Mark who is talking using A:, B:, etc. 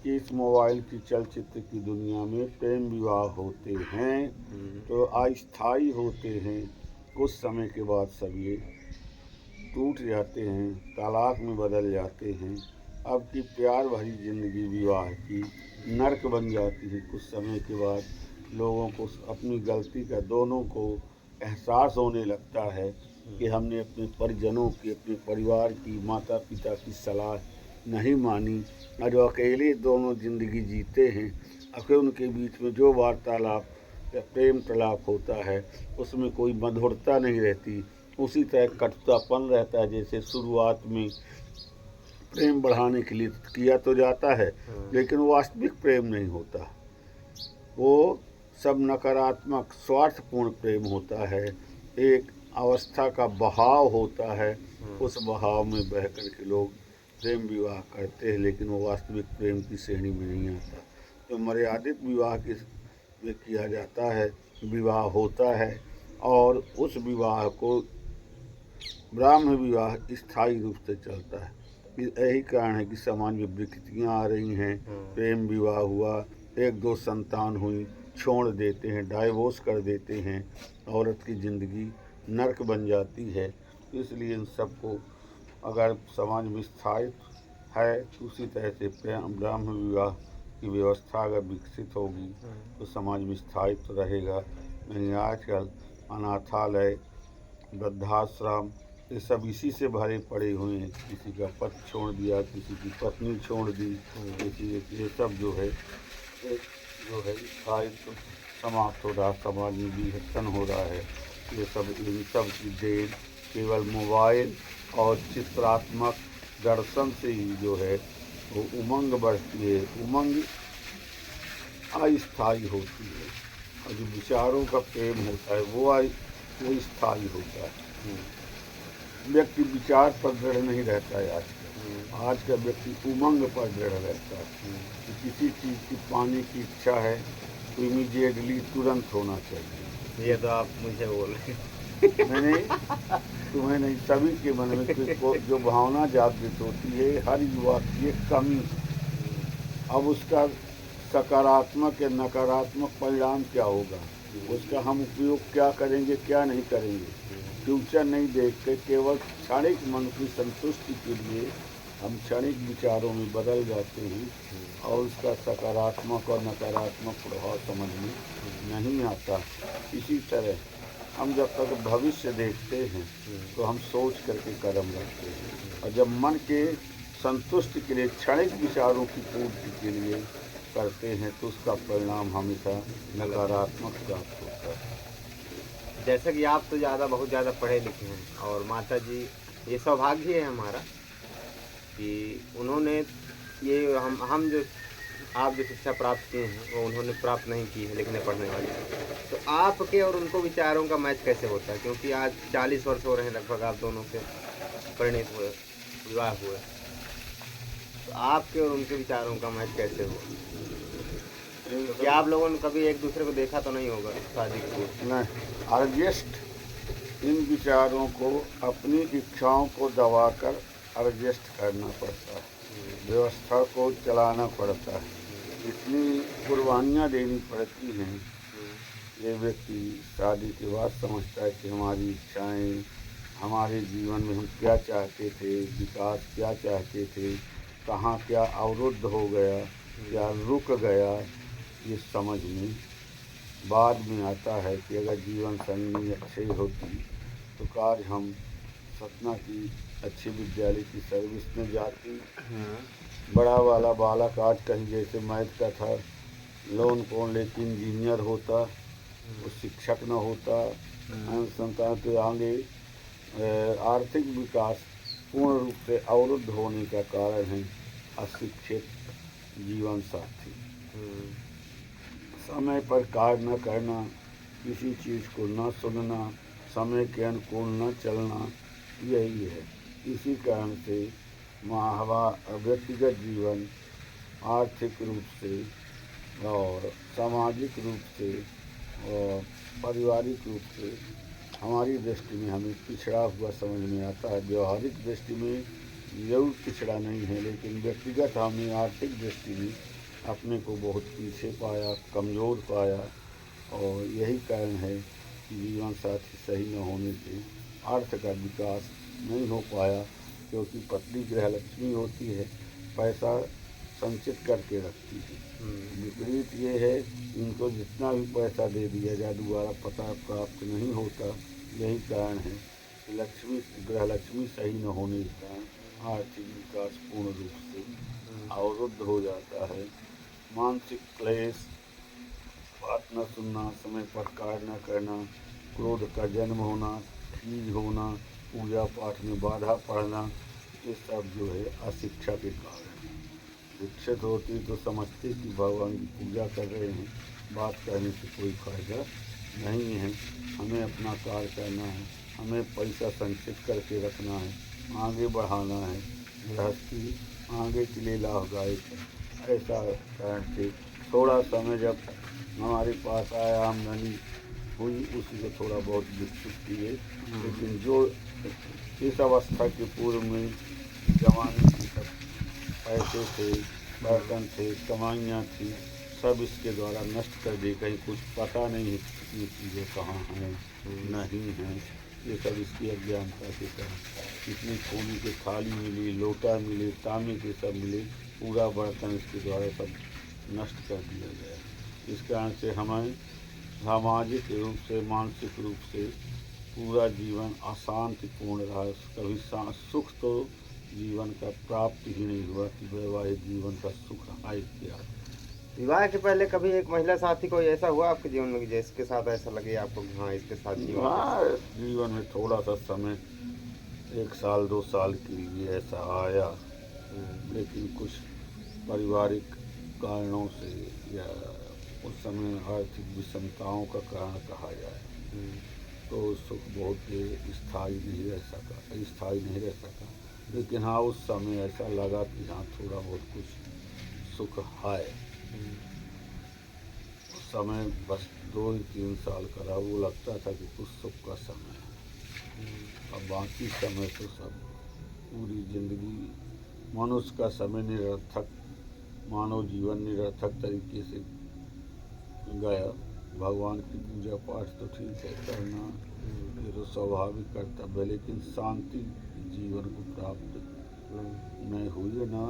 A: कि इस मोबाइल की चलचित्र की दुनिया में प्रेम विवाह होते हैं तो अस्थायी होते हैं। कुछ समय के बाद सब ये टूट जाते हैं, तलाक में बदल जाते हैं। अब की प्यार भरी ज़िंदगी विवाह की नर्क बन जाती है। कुछ समय के बाद लोगों को अपनी गलती का, दोनों को एहसास होने लगता है कि हमने अपने परिजनों की, अपने परिवार की, माता पिता की सलाह नहीं मानी और जो अकेले दोनों ज़िंदगी जीते हैं। आखिर उनके बीच में जो वार्तालाप या प्रेम तलाप होता है उसमें कोई मधुरता नहीं रहती। उसी तरह कटुतापन रहता है। जैसे शुरुआत में प्रेम बढ़ाने के लिए किया तो जाता है लेकिन वास्तविक प्रेम नहीं होता। वो सब नकारात्मक स्वार्थपूर्ण प्रेम होता है। एक अवस्था का बहाव होता है, उस बहाव में बह कर के लोग प्रेम विवाह करते हैं लेकिन वो वास्तविक प्रेम की श्रेणी में नहीं आता। तो मर्यादित विवाह में किया जाता है, विवाह होता है और उस विवाह को ब्राह्म विवाह स्थायी रूप से चलता है। यही कारण है कि समाज में विकृतियाँ आ रही हैं। प्रेम विवाह हुआ, एक दो संतान हुई, छोड़ देते हैं, डाइवोर्स कर देते हैं, औरत की ज़िंदगी नर्क बन जाती है। इसलिए इन सबको अगर समाज में स्थायित्व है तो उसी तरह से ब्राह्म विवाह की व्यवस्था अगर विकसित होगी तो समाज में स्थायित्व रहेगा। नहीं आजकल अनाथालय, वृद्धाश्रम ये सब इसी से भरे पड़े हुए हैं। किसी का पति छोड़ दिया, किसी की पत्नी छोड़ दी, किसी ये सब जो है स्थायित्व समाप्त हो रहा, समाज में विघटन हो रहा है। ये सब इन सब की देन केवल मोबाइल और चित्रात्मक दर्शन से ही जो है वो उमंग बढ़ती है, उमंग अस्थायी होती है। और जो विचारों का प्रेम होता है वो स्थायी होता है। व्यक्ति विचार पर दृढ़ नहीं रहता है आज का व्यक्ति उमंग पर दृढ़ रहता है कि किसी चीज़ की पाने की इच्छा है तो इमीडिएटली तुरंत होना चाहिए।
B: ये तो आप मुझे बोल रहे
A: मैंने तुम्हें नहीं, सभी के मन में जो भावना जागृत होती है हर युवा की एक कमी है। अब उसका सकारात्मक या नकारात्मक परिणाम क्या होगा, उसका हम उपयोग क्या करेंगे क्या नहीं करेंगे, फ्यूचर नहीं देख के केवल क्षणिक मन की संतुष्टि के लिए हम क्षणिक विचारों में बदल जाते हैं और उसका सकारात्मक और नकारात्मक प्रभाव समझ में नहीं आता। इसी तरह हम जब तक भविष्य देखते हैं तो हम सोच करके कदम रखते हैं और जब मन के संतुष्टि के लिए, क्षणिक विचारों की पूर्ति के लिए करते हैं तो उसका परिणाम हमेशा नकारात्मक प्राप्त होता है।
B: जैसा कि आप तो बहुत ज़्यादा पढ़े लिखे हैं और माता जी, ये सौभाग्य है हमारा कि उन्होंने ये हम जो आप जो शिक्षा प्राप्त किए हैं वो उन्होंने प्राप्त नहीं की है, लिखने पढ़ने वाली। तो आपके और उनको विचारों का मैच कैसे होता है? क्योंकि आज 40 वर्ष हो रहे हैं लगभग आप दोनों के परिणित हुए, विवाह हुए, तो आपके और उनके विचारों का मैच कैसे हुआ? तो क्या आप लोगों ने कभी एक दूसरे को देखा तो नहीं होगा शादी के पूर्व?
A: नहीं, एडजस्ट इन विचारों को, अपनी इच्छाओं को दबाकर एडजस्ट करना पड़ता है, व्यवस्था को चलाना पड़ता है, इतनी कुर्बानियाँ देनी पड़ती हैं। ये व्यक्ति शादी के बाद समझता है कि हमारी इच्छाएं, हमारे जीवन में हम क्या चाहते थे, विकास क्या चाहते थे, कहाँ क्या अवरुद्ध हो गया, क्या रुक गया, ये समझ में बाद में आता है कि अगर जीवन संगी अच्छे होती तो काश हम सतना की अच्छी विद्यालय की सर्विस में जाती। बड़ा वाला बालक आज कहीं जैसे मैथ का था, लोन कौन लेके इंजीनियर होता, वो शिक्षक न होता, संतान के आगे आर्थिक विकास पूर्ण रूप से अवरुद्ध होने का कारण है अशिक्षित जीवन साथी। समय पर कार्य न करना, किसी चीज़ को न सुनना, समय के अनुकूल न चलना, यही है। इसी कारण से व्यक्तिगत जीवन आर्थिक रूप से और सामाजिक रूप से और पारिवारिक रूप से हमारी दृष्टि में हमें पिछड़ा हुआ समझ में आता है। व्यवहारिक दृष्टि में जरूर पिछड़ा नहीं है लेकिन व्यक्तिगत हमें आर्थिक दृष्टि में अपने को बहुत पीछे पाया, कमज़ोर पाया। और यही कारण है कि जीवन साथी सही न होने से अर्थ का विकास नहीं हो पाया, क्योंकि पत्नी गृह लक्ष्मी होती है, पैसा संचित करके रखती है। विपरीत ये है, इनको जितना भी पैसा दे दिया जाए दोबारा पता प्राप्त नहीं होता। यही कारण है कि लक्ष्मी गृह लक्ष्मी सही न होने के कारण आर्थिक विकास पूर्ण रूप से अवरुद्ध हो जाता है। मानसिक क्लेश, बात न सुनना, समय पर कार्य न करना, क्रोध का जन्म होना, खीज होना, पूजा पाठ में बाधा पड़ना, ये सब जो है अशिक्षा के कारण है। शिक्षित होती तो समझते कि भगवान की पूजा कर रहे हैं, बात करने से कोई फायदा नहीं है, हमें अपना कार्य करना है, हमें पैसा संचित करके रखना है, आगे बढ़ाना है, गृहस्थी आगे के लिए लाभदायक है। ऐसा कारण से थोड़ा समय जब हमारे पास आया, आमदनी हुई, उसी को थोड़ा बहुत विकसित किए। लेकिन जो इस अवस्था के पूर्व में जमाने की सब पैसे थे, बर्तन थे, कमाइयाँ थी, सब इसके द्वारा नष्ट कर दी। कहीं कुछ पता नहीं है कितनी चीज़ें कहाँ हैं, नहीं हैं, ये सब इसकी अज्ञानता के कारण। कितनी सोने की थाली मिली, लोटा मिले, तांबे के सब मिले, पूरा बर्तन इसके द्वारा सब नष्ट कर दिया गया। इस कारण से हमें सामाजिक रूप से, मानसिक रूप से पूरा जीवन अशांतिपूर्ण रहा। कभी सुख तो जीवन का प्राप्त ही नहीं हुआ कि वैवाहिक जीवन का सुख आए क्या।
B: विवाह के पहले कभी एक महिला साथी कोई ऐसा हुआ आपके जीवन में कि जिसके साथ ऐसा लगे आपको कि हाँ इसके साथ जीवन
A: हाँ, जीवन में थोड़ा सा समय 1 साल 2 साल के लिए ऐसा आया, लेकिन कुछ पारिवारिक कारणों से या उस समय आर्थिक विषमताओं का कारण कहा जाए, तो सुख बहुत स्थायी नहीं रह सका। लेकिन हाँ, उस समय ऐसा लगा कि हाँ थोड़ा बहुत कुछ सुख है। उस समय बस 2-3 साल का रहा, वो लगता था कि कुछ सुख का समय है। अब बाकी समय तो सब पूरी जिंदगी मनुष्य का समय निरर्थक, मानव जीवन निरर्थक तरीके से गया। भगवान की पूजा पाठ तो ठीक है करना, ये तो स्वाभाविक कर्तव्य है, लेकिन शांति जीवन को प्राप्त नहीं हुई, ना